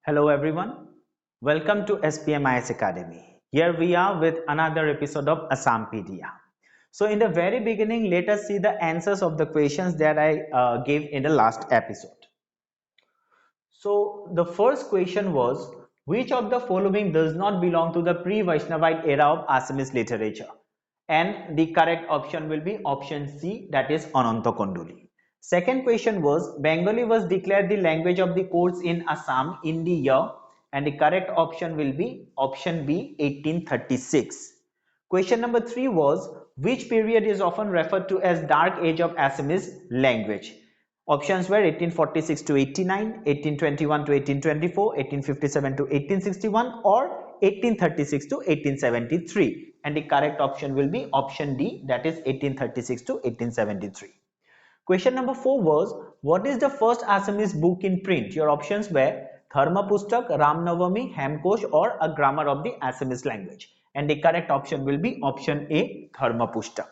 Hello everyone, welcome to SPMIS Academy. Here we are with another episode of Assampedia. So in the very beginning, let us see the answers of the questions that I gave in the last episode. So the first question was, which of the following does not belong to the pre-Vaishnavite era of Assamese literature? And the correct option will be option C, that is Ananta Konduli. Second question was, Bengali was declared the language of the courts in Assam in the year, and the correct option will be option B, 1836. Question number 3 was, which period is often referred to as dark age of Assamese language? Options were 1846 to 89, 1821 to 1824, 1857 to 1861 or 1836 to 1873, and the correct option will be option D, that is 1836 to 1873. Question number 4 was, what is the first Assamese book in print? Your options were Dharma Pustak, Ram Navami, Hemkosh or a grammar of the Assamese language, and the correct option will be option A, Dharma Pustak.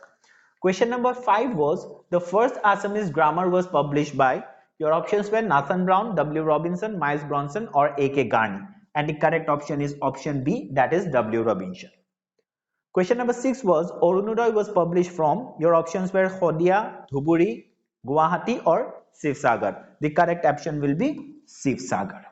Question number 5 was, the first Assamese grammar was published by, your options were Nathan Brown, W. Robinson, Miles Bronson or A.K. Garney, and the correct option is option B, that is W. Robinson. Question number 6 was, Orunodoy was published from, your options were Khodia, Dhuburi, Guwahati or Sivsagar. The correct option will be Sivsagar.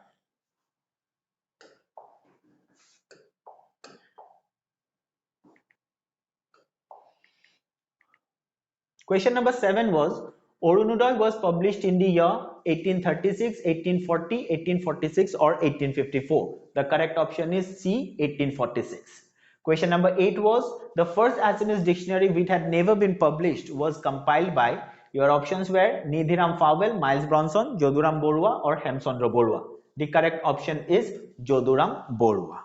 Question number 7 was, Orunodoy was published in the year 1836, 1840, 1846 or 1854. The correct option is C, 1846. Question number 8 was, the first Assamese dictionary which had never been published was compiled by, your options were Nidhiram Fowell, Miles Bronson, Joduram Borua or Hemchandra Borua. The correct option is Joduram Borua.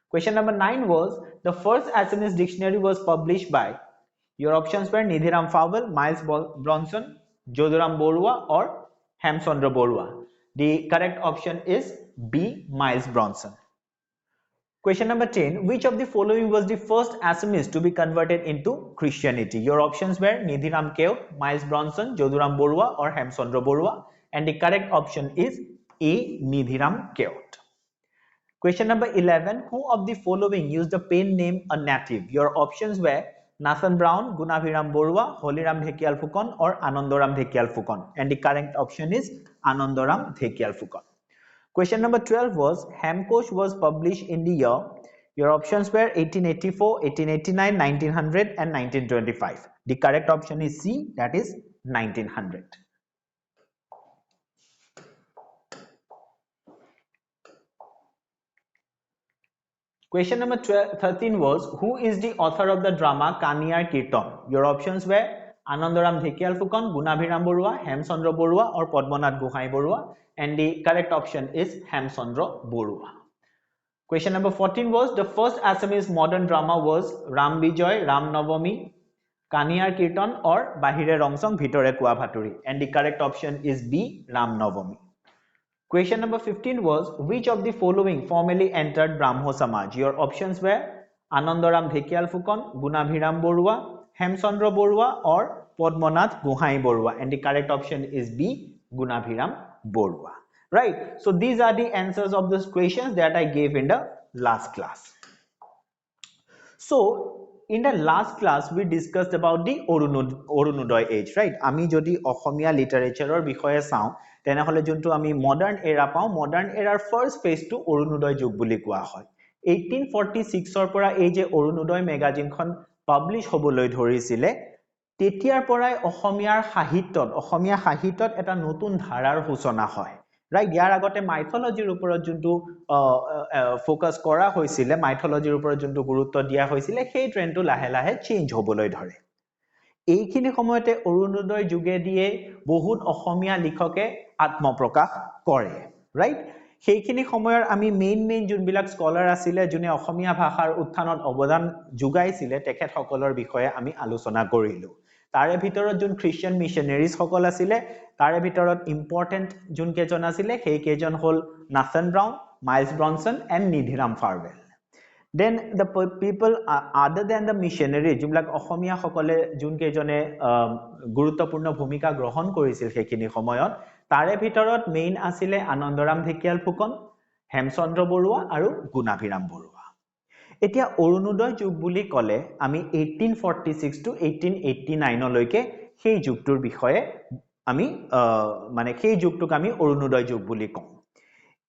Question number 9 was, the first Assamese dictionary was published by, your options were Nidhiram Fowell, Miles Bronson, Joduram Borua or Hemchandra Borua. The correct option is B, Miles Bronson. Question number 10. Which of the following was the first Assamese to be converted into Christianity? Your options were Nidhiram Keot, Miles Bronson, Joduram Borua or Hemchandra Borua, and the correct option is A, Nidhiram Keot. Question number 11. Who of the following used the pen name a native? Your options were Nathan Brown, Gunaviram Borua, Holiram Dhekial Phukon or Anandoram Dhekial Phukon, and the correct option is Anandoram Dhekial Phukon. Question number 12 was, Hemkosh was published in the year, your options were 1884, 1889, 1900 and 1925. The correct option is C, that is 1900. Question number 13 was, who is the author of the drama Kaniyar Kirtan? Your options were Anandoram Dhekial Phukon, Gunaviram Borua, Hemchandra Borua or Padmanath Gohai Borua, and the correct option is Hemchandra Borua. Question number 14 was, the first Assamese modern drama was Ram Bijoy, Ram Navami, Kaniyar Kirtan or Bahire Rongsong Bhitore Kua Bhaturi, and the correct option is B, Ram Navami. Question number 15 was, which of the following formally entered Brahmo Samaj? Your options were Anandoram Dhekial Phukon, Gunaviram Borua, Hemchandra Borua or Padmanath Gohai Borua, and the correct option is B, Gunaviram Borua. Right, so these are the answers of those questions that I gave in the last class. So in the last class we discussed about the Orunodoy age, right? Ami jodi Assamia literature or bishoye sao tenehole juntu ami modern era pao, modern era first phase to Orunodoy jug buli koa hoy. 1846 or pora ei je Orunodoy magazine khon publish hoboloi dhorisile, tetiar porai Assamia sahityot eta notun dharar sūchona hoy. Right, ইয়াৰ আগতে মাইথলজিৰ ওপৰত যোনটো focus কৰা হৈছিল, মাইথলজিৰ ওপৰত যোনটো গুৰুত্ব দিয়া হৈছিল, সেই ট্ৰেন্ডটো লাহে লাহে চেঞ্জ হ'বলৈ ধৰে। এইখিনি সময়তে অৰুণোদয় যুগে দিয়ে বহুত অসমীয়া লিখকে আত্মপ্ৰকাশ কৰে, ৰাইট? সেইখিনি সময়ৰ আমি মেইন যোনবিলাক স্কলাৰ আছিল যোনে অসমীয়া ভাষাৰ উত্থানত অৱদান যোগাইছিল তেখেতসকলৰ বিষয়ে আমি আলোচনা কৰিলো। তাৰে ভিতৰত যোন খ্ৰীষ্টিয়ান মিশনাৰীজ সকল আছিল, তাৰে ভিতৰত ইম্পৰ্টেন্ট যোন কেজন আছিল সেই কেজন হল Nathan Brown, Miles Bronson and Nidhiram Farwell. Then the people other than the missionary যোনবিলাক অসমীয়া সকলে যোন কেজনে গুৰুত্বপূৰ্ণ ভূমিকা গ্ৰহণ কৰিছিল সেইখিনি সময়ত, তাৰে ভিতৰত মেইন আছিল আনন্দৰাম ঢেকিয়াল ফুকন, হেমচন্দ্ৰ বৰুৱা আৰু গুণাভিৰাম বৰুৱা এতিয়া অৰুণোদয় যুগ বুলি ক'লে আমি 1846 to 1889 লৈকে সেই যুগটোৰ বিষয়ে আমি মানে সেই যুগটোক আমি অৰুণোদয় যুগ বুলি কওঁ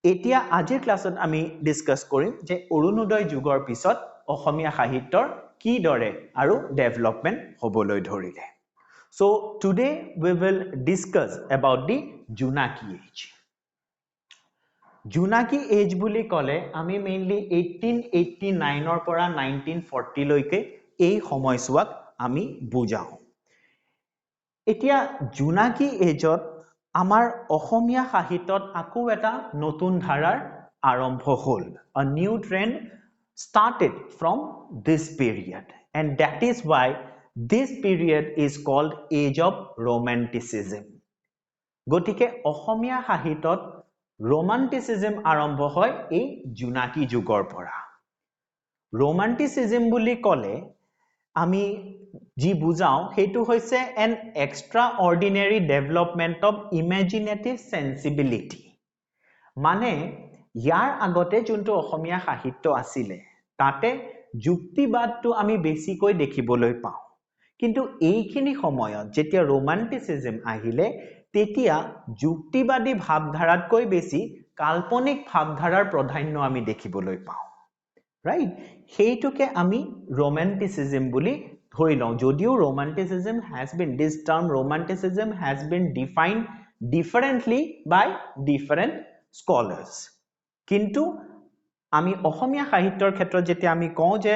এতিয়া আজিৰ ক্লাছত আমি ডিসকাস কৰিম যে অৰুণোদয় যুগৰ পিছত অসমীয়া সাহিত্যৰ কি দৰে আৰু ডেভেলপমেন্ট হ'বলৈ ধৰিলে So today we will discuss about the Junaki age. Junaki age বুলি ক'লে আমি mainly 1889 ৰ পৰা 1940 লৈকে এই সময়ছোৱাক আমি বুজাও এতিয়া জোনাকী এজত আমাৰ অসমীয়া সাহিত্যত আকৌ এটা নতুন ধাৰাৰ আৰম্ভ হ'ল a new trend started from this period and that is why this period is called age of romanticism গতিকে অসমীয়া সাহিত্যত romanticism আৰম্ভ হয় এই জোনাকী যুগৰ পৰা romanticism বুলি ক'লে আমি যি বুজাও হেতু হৈছে an extraordinary development of imaginative sensibility মানে ইয়াৰ আগতে যোনটো অসমীয়া সাহিত্য আছিলে তাতে যুক্তিবাদটো আমি বেছিকৈ দেখিবলৈ পাওঁ কিন্তু এইখিনি সময়ত যেতিয়া romanticism আহিলে তেতিয়া যুক্তিবাদী ভাবধাৰাতকৈ বেছি কাল্পনিক ভাবধাৰাৰ প্ৰাধান্য আমি দেখিবলৈ পাওঁ right হেইটোকে আমি romanticism বুলি ধৰি লওঁ যদিও romanticism has been this term romanticism has been defined differently by different scholars কিন্তু আমি অসমীয়া সাহিত্যৰ ক্ষেত্ৰত যেতিয়া আমি কওঁ যে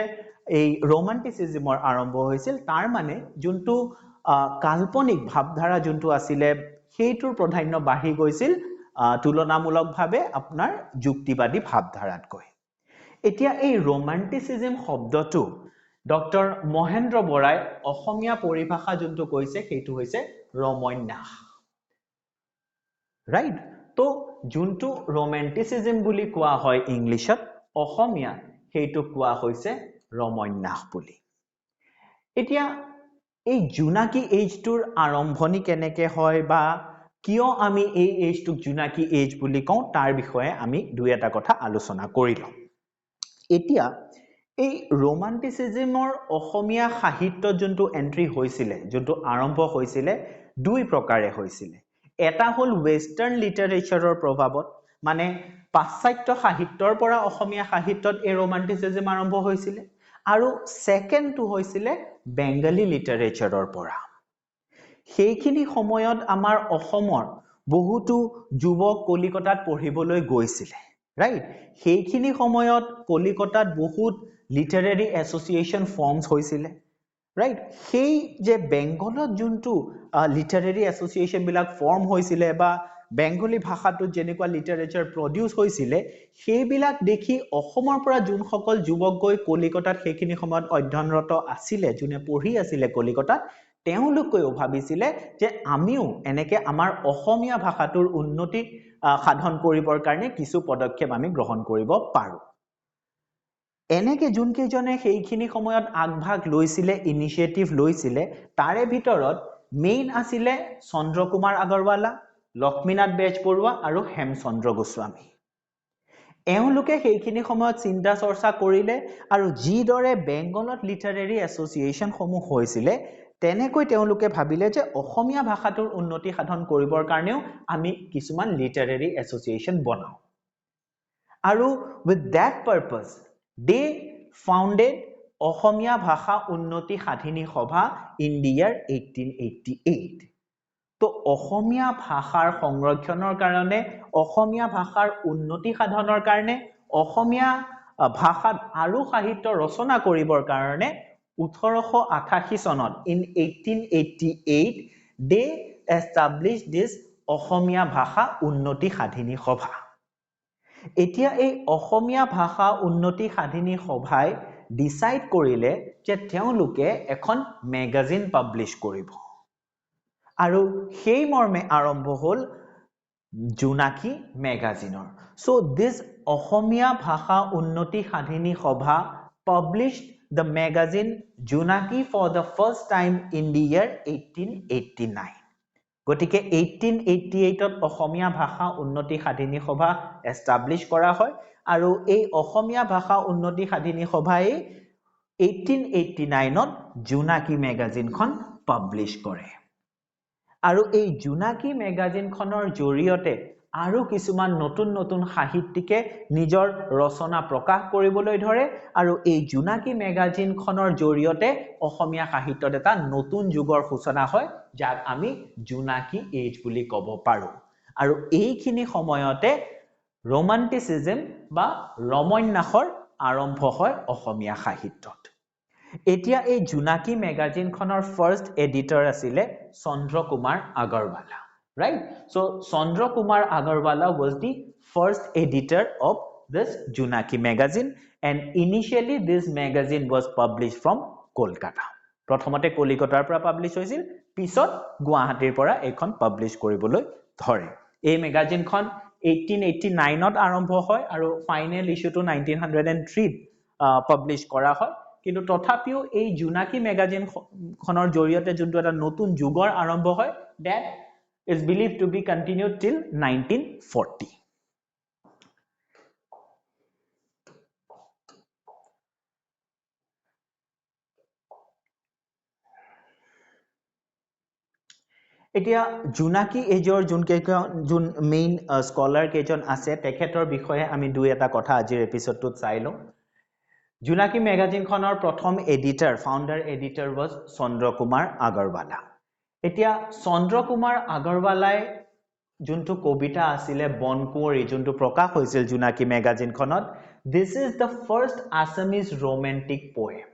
এই romanticismৰ আৰম্ভ হৈছিল তাৰ মানে যোনটো কাল্পনিক ভাবধাৰা যোনটো আছিলে হেইটোৰ প্ৰাধান্য বাঢ়ি গৈছিল তুলনামূলকভাৱে আপোনাৰ যুক্তিবাদী ভাবধাৰাতকৈ এতিয়া এই romanticism শব্দটো ডক্টৰ মহেন্দ্ৰ বৰাই অসমীয়া পৰিভাষা যোনটো কৈছে হেতু হৈছে ৰমন্যাস ৰাইট তো যোনটো romanticism বুলি কোৱা হয় ইংলিশত অসমীয়া হেতু কোৱা হৈছে ৰমন্যাস বুলি এতিয়া এই জোনাকী এজটোৰ আৰম্ভণি কেনেকে হয় বা কিয় আমি এই এজটোক জোনাকী এজ বুলি কওঁ তাৰ বিষয়ে আমি দুই এটা কথা আলোচনা কৰিলো এতিয়া এই romanticismৰ অসমীয়া সাহিত্যত যোনটো এন্ট্ৰি হৈছিলে যোনটো আৰম্ভ হৈছিলে দুই প্ৰকাৰে হৈছিলে এটা হল ওয়েস্টাৰ্ণ লিটাৰেচাৰৰ প্ৰভাৱত মানে পাশ্চাত্য সাহিত্যৰ পৰা অসমীয়া সাহিত্যত এই romanticism আৰম্ভ হৈছিলে আৰু সেকেন্ডটো হৈছিলে বেংগলী লিটাৰেচাৰৰ পৰা সেইখিনি সময়ত আমাৰ অসমৰ বহুতো যুৱক কলিকতাত পঢ়িবলৈ গৈছিলে right সেইখিনি সময়ত কলিকতাত বহুত লিটাৰেৰী এছ'চিয়েচন ফৰ্মছ হৈছিলে right সেই যে বেংগলত যোনটো লিটাৰেৰী এছ'চিয়েচন বিলাক ফৰ্ম হৈছিলে বা বেংগলী ভাষাটোত যেনেকুৱা লিটাৰেচাৰ প্ৰডিউস হৈছিলে সেইবিলাক দেখি অসমৰ পৰা যোনসকল যুৱক গৈ কলিকতাত সেইখিনি সময়ত অধ্যয়নৰত আছিলে যোনে পঢ়ি আছিলে কলিকতাত তেওঁলোকেও ভাবিছিলে যে আমিও এনেকে আমাৰ অসমীয়া ভাষাটোৰ উন্নতি সাধন কৰিবৰ কাৰণে কিছু পদক্ষেপ আমি গ্ৰহণ কৰিব পাৰো এনেকে যোনকেইজনে সেইখিনি সময়ত আগভাগ লৈছিলে ইনিচিয়েটিভ লৈছিলে তাৰে ভিতৰত মেইন আছিলে চন্দ্ৰকুমাৰ আগৰৱালা লক্ষ্মীনাথ বেজবৰুৱা আৰু হেমচন্দ্ৰ গোস্বামী এওঁলোকে সেইখিনি সময়ত চিন্তা চৰ্চা কৰিলে আৰু যিদৰে বেংগলত লিটাৰেৰী এছ'চিয়েচন সমূহ হৈছিলে তেনেকৈ তেওঁলোকে ভাবিলে যে অসমীয়া ভাষাটোৰ উন্নতি সাধন কৰিবৰ কাৰণেও আমি কিছুমান লিটাৰেৰী এছ'চিয়েচন বনাও আৰু with that purpose they founded অসমীয়া ভাষা উন্নতি সাধিনী সভা in the year 1888 তো অসমীয়া ভাষাৰ সংৰক্ষণৰ কাৰণে অসমীয়া ভাষাৰ উন্নতি সাধনৰ কাৰণে অসমীয়া ভাষাত আৰু সাহিত্য ৰচনা কৰিবৰ কাৰণে 1888 চনত in 1888 they established this অসমীয়া ভাষা উন্নতি সাধিনী সভা এতিয়া এই অসমীয়া ভাষা উন্নতি সাধিনী সভাই ডিসাইড কৰিলে যে তেওঁলোকে এখন ম্যাগাজিন পাবলিশ কৰিব আৰু সেই মৰ্মে আৰম্ভ হ'ল জোনাকী ম্যাগাজিনৰ so this অসমীয়া ভাষা উন্নতি সাধিনী সভা published the magazine Junaki for the first time in the year 1889 গতিকে 1888 ত অসমীয়া ভাষা উন্নতি সাধিনী সভা এস্টাবলিশ কৰা হয় আৰু এই অসমীয়া ভাষা উন্নতি সাধিনী সভাই 1889 ত জোনাকী মেগাজিনখন পাবলিশ কৰে আৰু এই জোনাকী মেগাজিনখনৰ জৰিয়তে আৰু কিছুমান নতুন নতুন সাহিত্যিকে নিজৰ ৰচনা প্ৰকাশ কৰিবলৈ ধৰে আৰু এই জোনাকী মেগাজিনখনৰ জৰিয়তে অসমীয়া সাহিত্যত এটা নতুন যুগৰ সূচনা হয় যাক আমি জোনাকী এজ বুলি ক'ব পাৰো আৰু এইখিনি সময়তে romanticism বা ৰমন্যাসৰ আৰম্ভ হয় অসমীয়া সাহিত্যত এতিয়া এই জোনাকী মেগাজিনখনৰ ফাৰ্স্ট এডিটৰ আছিলে Chandra Kumar Agarwala right so Chandra Kumar Agarwala was the first editor of this Junaki magazine and initially this magazine was published from Kolkata প্ৰথমতে কলিকতাৰ পৰা পাবলিশ হৈছিল পিছত গুৱাহাটীৰ পৰা এখন পাবলিশ কৰিবলৈ ধৰে এই মেগাজিনখন 1889 ত আৰম্ভ হয় আৰু ফাইনেল ইস্যুটো 1903 পাবলিশ কৰা হয় কিন্তু তথাপিও এই জোনাকী মেগাজিনখনৰ জৰিয়তে যোনটো এটা নতুন যুগৰ আৰম্ভ হয় that is believed to be continued till 1940 এতিয়া জোনাকী এজৰ যোন মেইন স্কলাৰ কেজন আছে তেখেতৰ বিষয়ে আমি দুই এটা কথা আজিৰ এপিসোডটোত চাই লওঁ জোনাকী মেগাজিনখনৰ প্ৰথম editor ফাউন্ডাৰ editor was Chandra Kumar Agarwala এতিয়া চন্দ্ৰ কুমাৰ আগৰৱালাই যোনটো কবিতা আছিলে বনকুঁৱৰী যোনটো প্ৰকাশ হৈছিল জোনাকী মেগাজিনখনত this is the first Assamese romantic poem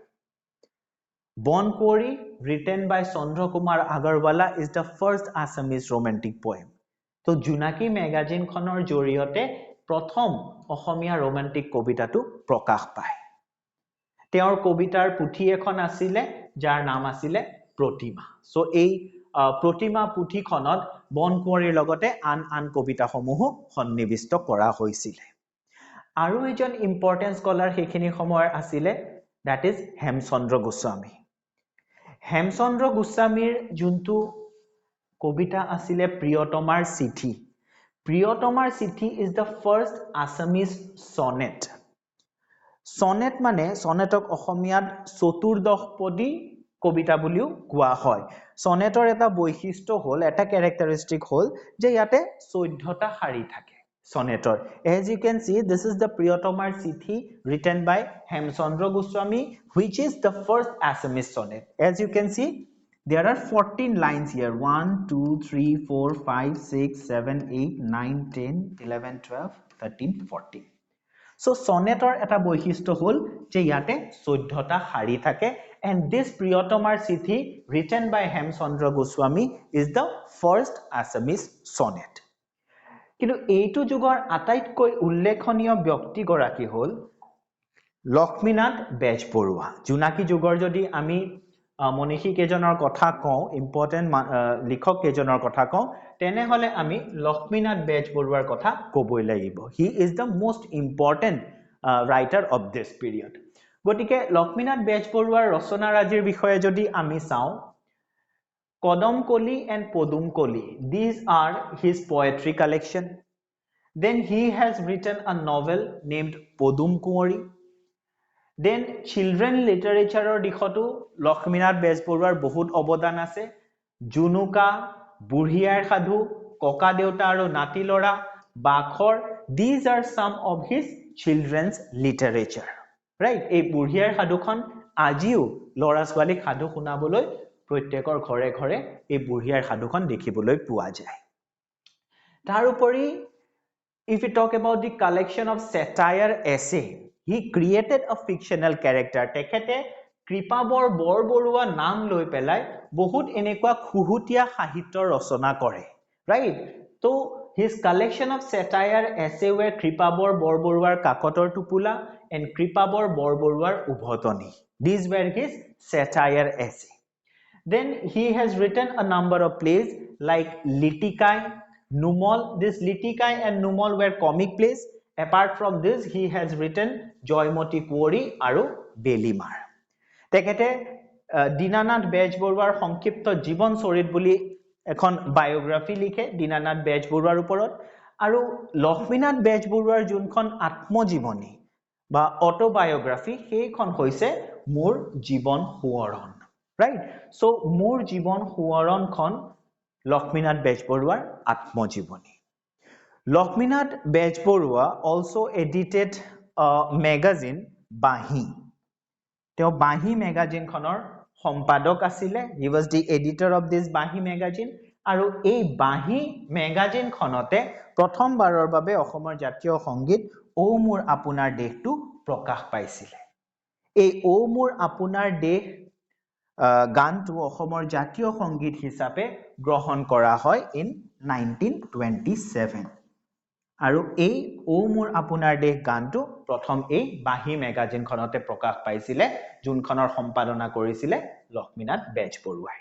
বনকুঁৱৰী written by Chandra Kumar Agarwala is the first Assamese romantic poem তো জোনাকী মেগাজিনখনৰ জৰিয়তে প্ৰথম অসমীয়া ৰোমান্টিক কবিতাটো প্ৰকাশ পায় তেওঁৰ কবিতাৰ পুথি এখন আছিলে যাৰ নাম আছিলে প্ৰতিমা সো এই প্ৰতিমা পুথিখনত বনকুঁৱৰীৰ লগতে আন কবিতাসমূহ সন্নিবিষ্ট কৰা হৈছিল আৰু এজন ইম্পৰ্টেন্ট স্কলাৰ সেইখিনি সময়ৰ আছিলে that is হেমচন্দ্ৰ গোস্বামী হেমচন্দ্ৰ গোস্বামীৰ যোনটো কবিতা আছিলে প্ৰিয়তমাৰ চিঠি is the first Assamese sonnet sonnet মানে sonetক অসমীয়াত চতুৰ্দশপদী কবিতা বুলিও কোৱা হয় sonetৰ এটা বৈশিষ্ট্য হ'ল এটা characteristic হ'ল যে ইয়াতে 14টা শাৰী থাকে sonnetor as you can see this is the Priyotomar Chithi written by Hemchandra Goswami which is the first Assamese sonnet as you can see there are 14 lines here 1 2 3 4 5 6 7 8 9 10 11 12 13 14 so sonnetor eta boikhishto hol je yate 14টা শাৰী থাকে and this Priyotomar Chithi written by Hemchandra Goswami is the first Assamese sonnet কিন্তু এইটো যুগৰ আটাইতকৈ উল্লেখনীয় ব্যক্তি গৰাকী হ'ল লক্ষ্মীনাথ বেজবৰুৱা জোনাকী যুগৰ যদি আমি মনীষী কেজনৰ কথা কওঁ ইম্পৰ্টেন্ট লিখক কেজনৰ কথা কওঁ তেনেহলে আমি লক্ষ্মীনাথ বেজবৰুৱাৰ কথা ক'বই লাগিব he is the most important writer of this period গতিকে লক্ষ্মীনাথ বেজবৰুৱাৰ ৰচনাৰাজিৰ বিষয়ে যদি আমি চাওঁ Kodamkoli and Podumkoli these are his poetry collection then he has written a novel named Podumkuori then children literature dikhotu Lakshminath Bezboruar bahut obodan ase Junuka Burhiyar Sadhu Koka Deuta aru Nati Lora Bakhor these are some of his children's literature right ei Burhiyar Sadhu khon ajiu lora swalik sadhu শুনাবলৈ প্ৰত্যেকৰ ঘৰে ঘৰে এই বুঢ়িয়াৰ সাধুখন দেখিবলৈ পোৱা যায় তাৰ উপৰি if we talk about the collection of satire essay he created a fictional character তেখেতে কৃপাবৰ বৰবৰুৱা নাম লৈ পেলাই বহুত এনেকুৱা খুহুটিয়া সাহিত্য ৰচনা কৰে right so his collection of satire essay were Kripabar বৰবৰুৱাৰ কাকতৰ টুপুলা and কৃপাবৰ বৰবৰুৱাৰ উভতনি these were his satire essay Then he has written a number of plays like Litikai, Numol. This Litikai and Numol were comic plays. Apart from this, he has written Joymoti Kuori aru Belimar. Tekete Dinanath Bejboruar Hongkipto Jibon Sorit Buli এখন biography লিখে দীনানাথ বেজবৰুৱাৰ ওপৰত আৰু লক্ষ্মীনাথ বেজবৰুৱাৰ যোনখন আত্মজীৱনী বা অটোবায়োগ্ৰাফি সেইখন হৈছে মোৰ জীৱন সোঁৱৰণ ৰাইট সো মোৰ জীৱন সোঁৱৰণখন লক্ষ্মীনাথ বেজবৰুৱাৰ আত্মজীৱনী Lakshminath Bezbaroa also edited a magazine বাঁহী তেওঁ বাঁহী মেগাজিনখনৰ সম্পাদক আছিলে he was the editor of this বাঁহী মেগাজিন আৰু এই বাঁহী মেগাজিনখনতে প্ৰথমবাৰৰ বাবে অসমৰ জাতীয় সংগীত ও মোৰ আপোনাৰ দেশটো প্ৰকাশ পাইছিলে এই ও মোৰ আপোনাৰ দেশ গানটো অসমৰ জাতীয় সংগীত হিচাপে গ্ৰহণ কৰা হয় in 1927 আৰু এই ও মোৰ আপোনাৰ দেশ গানটো প্ৰথম এই বাঁহী মেগাজিনখনতে প্ৰকাশ পাইছিলে যোনখনৰ সম্পাদনা কৰিছিলে লক্ষ্মীনাথ বেজবৰুৱাই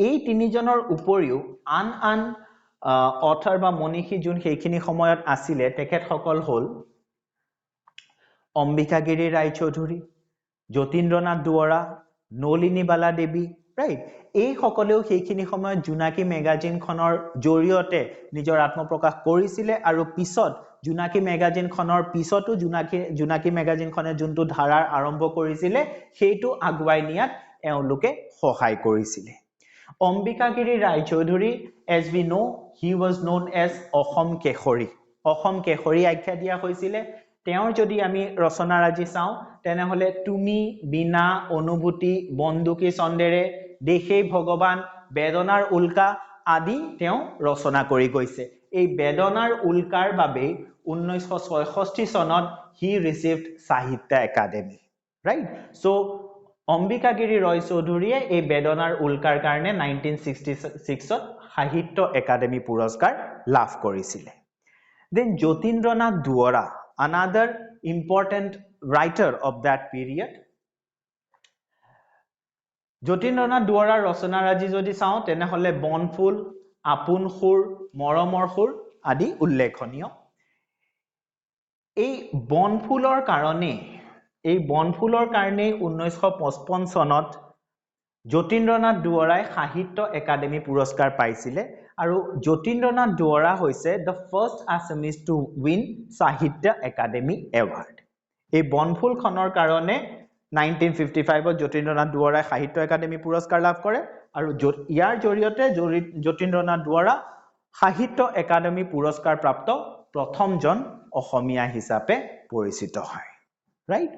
এই তিনিজনৰ উপৰিও আন অথৰ বা মনীষী যোন সেইখিনি সময়ত আছিলে তেখেতসকল হ'ল অম্বিকাগিৰি ৰায়চৌধুৰী যতীন্দ্ৰনাথ দুৱৰা নলিনীবালা দেৱী ৰাইট এই সকলেও সেইখিনি সময়ত জোনাকী মেগাজিনখনৰ জৰিয়তে নিজৰ আত্মপ্ৰকাশ কৰিছিলে আৰু পিছত জোনাকী মেগাজিনখনৰ পিছতো জোনাকী মেগাজিনখনে যোনটো ধাৰাৰ আৰম্ভ কৰিছিলে সেইটো আগুৱাই নিয়াত এওঁলোকে সহায় কৰিছিলে Ambikagiri Roychowdhury as we know he was known as Assam কেশৰী আখ্যা দিয়া হৈছিলে তেওঁৰ যদি আমি ৰচনাৰাজি চাওঁ তেনেহলে তুমি বিনা অনুভূতি বন্দুকি চন্দেৰে দেশেই ভগৱান বেদনাৰ উল্কা আদি তেওঁ ৰচনা কৰি গৈছে এই বেদনাৰ উল্কাৰ বাবে 1966 চনত he received সাহিত্য একাডেমী right so অম্বিকাগিৰি ৰায়চৌধুৰীয়ে এই বেদনাৰ উল্কাৰ কাৰণে 1966 ত সাহিত্য একাডেমী পুৰস্কাৰ লাভ কৰিছিলে then Jatindranath Duwara another important writer of that period Jatindranath দুৱৰাৰ ৰচনাৰাজি যদি চাওঁ তেনেহলে বনফুল আপোন সুৰ মৰমৰ সুৰ আদি উল্লেখনীয় এই বনফুলৰ কাৰণে 1955 চনত যতীন্দ্ৰনাথ দুৱৰাই সাহিত্য একাডেমী পুৰস্কাৰ পাইছিলে আৰু যতীন্দ্ৰনাথ দুৱৰা হৈছে the first Assamese to win সাহিত্য একাডেমী award এই বনফুল খনৰ কাৰণে 1955 ত যতীন্দ্ৰনাথ দুৱৰাই সাহিত্য একাডেমী পুৰস্কাৰ লাভ কৰে আৰু ইয়াৰ জৰিয়তে যতীন্দ্ৰনাথ দুৱৰা সাহিত্য একাডেমী পুৰস্কাৰ প্ৰাপ্ত প্ৰথমজন অসমীয়া হিচাপে পৰিচিত হয় right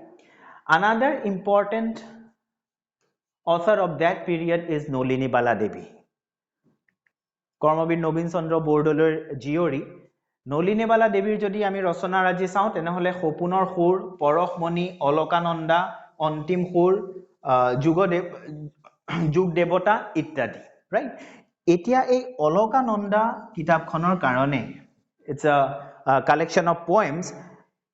another important author of that period is Nalinibala Devi কৰ্মবীৰ নবীন চন্দ্ৰ বৰদলৈৰ জীয়ৰী নলিনীবালা দেৱীৰ যদি আমি ৰচনাৰাজি চাওঁ তেনেহলে সপোনৰ সুৰ পৰশমণি অলকানন্দা অন্তিম সুৰ যুগ দেৱতা ইত্যাদি ৰাইট এতিয়া এই অলকানন্দা কিতাপখনৰ কাৰণে it's a collection of poems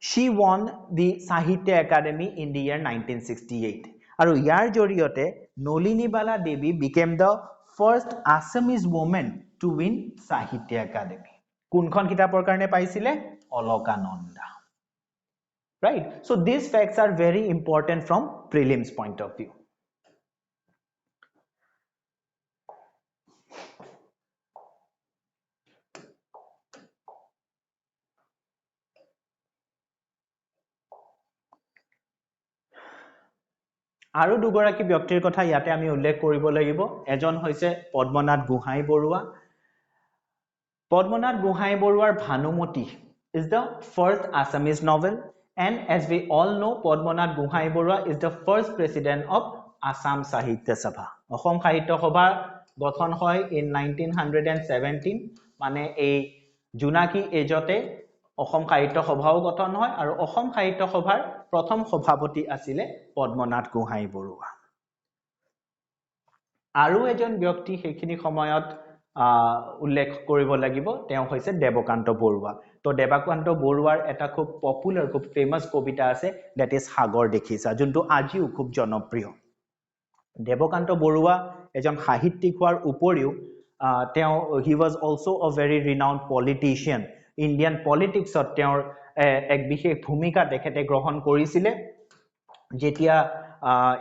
she won the Sahitya Academy in the year 1968 আৰু ইয়াৰ জৰিয়তে Nalinibala Devi became the first Assamese woman to win Sahitya Academy কোনখন কিতাপৰ কাৰণে পাইছিলে Alaknanda right so these facts are very important from prelims point of view আৰু দুগৰাকী ব্যক্তিৰ কথা ইয়াতে আমি উল্লেখ কৰিব লাগিব এজন হৈছে পদ্মনাথ গোহাঁই বৰুৱাৰ Bhanumati is the first Assamese novel and as we all know Padmanath Gohain Barua is the first president of Assam Sahitya Sabha Assam সাহিত্য সভা গঠন হয় in 1917 মানে এই জোনাকী এজতে অসম সাহিত্য সভাও গঠন হয় আৰু অসম সাহিত্য সভাৰ প্ৰথম সভাপতি আছিল পদ্মনাথ গোহাঁই বৰুৱা আৰু এজন ব্যক্তি সেইখিনি সময়ত উল্লেখ কৰিব লাগিব তেওঁ হৈছে দেৱকান্ত বৰুৱা তো দেৱকান্ত বৰুৱাৰ এটা খুব পপুলাৰ খুব ফেমাস কবিতা আছে that is সাগৰ দেখিছা যোনটো আজিও খুব জনপ্ৰিয় দেৱকান্ত বৰুৱা এজন সাহিত্যিক হোৱাৰ উপৰিও তেওঁ he was also a very renowned politician Indian politics তেওঁৰ এক বিশেষ ভূমিকা তেখেতে গ্ৰহণ কৰিছিলে যেতিয়া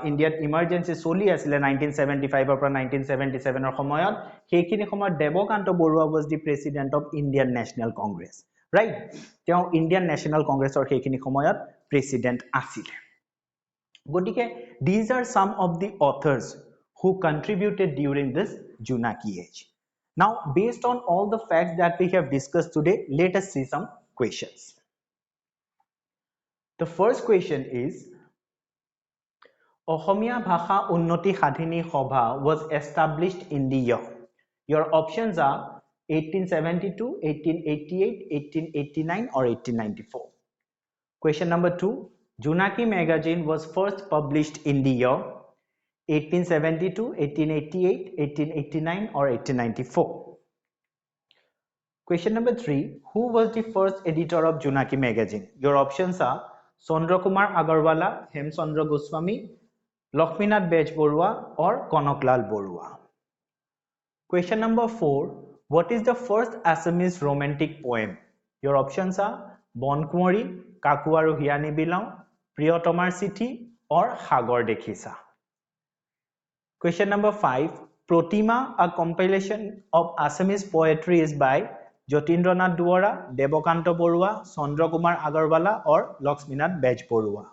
ইণ্ডিয়াত ইমাৰ্জেঞ্চি চলি আছিলে 1975 পৰা 1977 সময়ত সেইখিনি সময়ত Devkanta Barooah was the president of Indian National Congress right তেওঁ ইণ্ডিয়ান নেশ্যনেল কংগ্ৰেছৰ সেইখিনি সময়ত প্ৰেসিডেন্ট আছিল গতিকে these are some of the authors who contributed during this Junaki age now based on all the facts that we have discussed today let us see some questions the first question is Ohomia Bhasha Unnoti Sadhini Sabha was established in the year. Your options are 1872, 1888, 1889 or 1894. Question number 2. Junaki magazine was first published in the year 1872, 1888, 1889 or 1894. Question number 3. Who was the first editor of Junaki magazine? Your options are Chandra Kumar Agarwala, Hemchandra Goswami, Lakshminath Bejborua or Konoklal Borua. Question number 4. What is the first Assamese romantic poem? Your options are Bonkumari, Kakuaru Hiani Bilau, Priyotomar Chithi or Hagor Dekhisa. Question number 5. Protima, a compilation of Assamese poetry is by Jotindranath Duara, Devakanta Borua, Chandra Kumar Agarwala or Lakshminath Bejborua.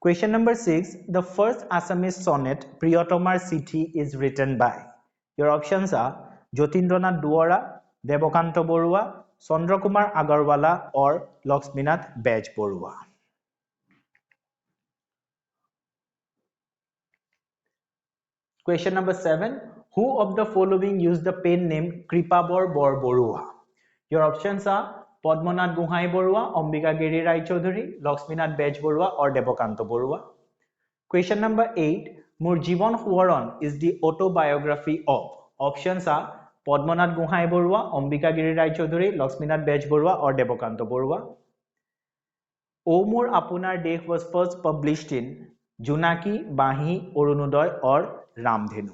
Question number 6. The first Assamese sonnet, Priyotomar Chithi, is written by. Your options are Jotindranath Duara, Devakanta Borua, Chandra Kumar Agarwala or Lakshminath Bejborua. Question number 7. Who of the following used the pen name Kripabor Bor Borua? Your options are Padmanath Gohai Borua, Ambika Giri Rai Chaudhuri, Lakshminath Bejborua or Devakanta Borua. Question number 8. Mor Jivan Huaron is the autobiography of. Options are Padmanath Gohai Borua, Ambika Giri Rai Chaudhuri, Lakshminath Bejborua or Devakanta Borua. O Mor Apunar Desh was first published in Junaki, Bahi, Orunodoy or Ramdhenu.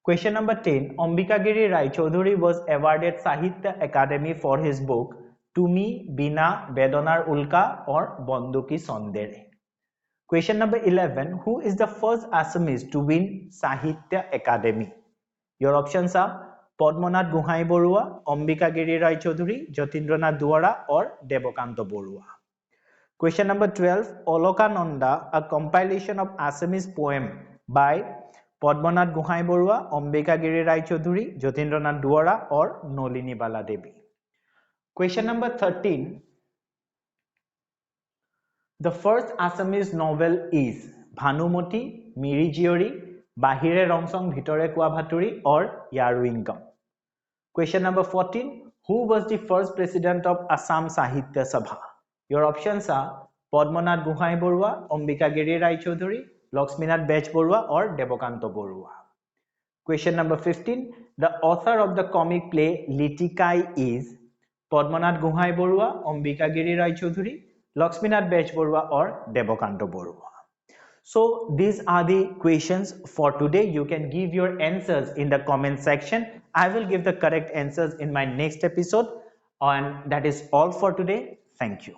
Question number 10. Ambika Giri Rai Chaudhuri was awarded Sahitya Academy for his book Tumi, Bina, Bedonar Ulka or Bonduki Sondere. Question number 11. Who is the first Assamese to win Sahitya Academy? Your options are Padmanath Gohai Borua, Ambika Giri Rai Chaudhuri, Jotindranath Duara or Devakanta Borua. Question number 12. Olokananda, a compilation of Assamese poem by Padmanath Gohai Borua, Ambika Giri Rai Chaudhuri, Jotindranath Duara or Nolini Bala Devi. Question number 13. The first Assamese novel is Bhanumati, Miri Jiori, Bahire Rongsong Bhitore Kua Bhaturi or Yaru Income. Question number 14. Who was the first president of Assam Sahitya Sabha? Your options are Padmanath Gohai Borua, Ambika Giri Rai Chaudhuri, Lakshminath Bejborua or Devakanta Borua. Question number 15. The author of the comic play Litikai is Padmanath Gohai Borua, Ambika Giri Rai Chaudhuri, Lakshminath Bejborua or Devakanta Borua. So these are the questions for today. You can give your answers in the comment section. I will give the correct answers in my next episode. And that is all for today. Thank you.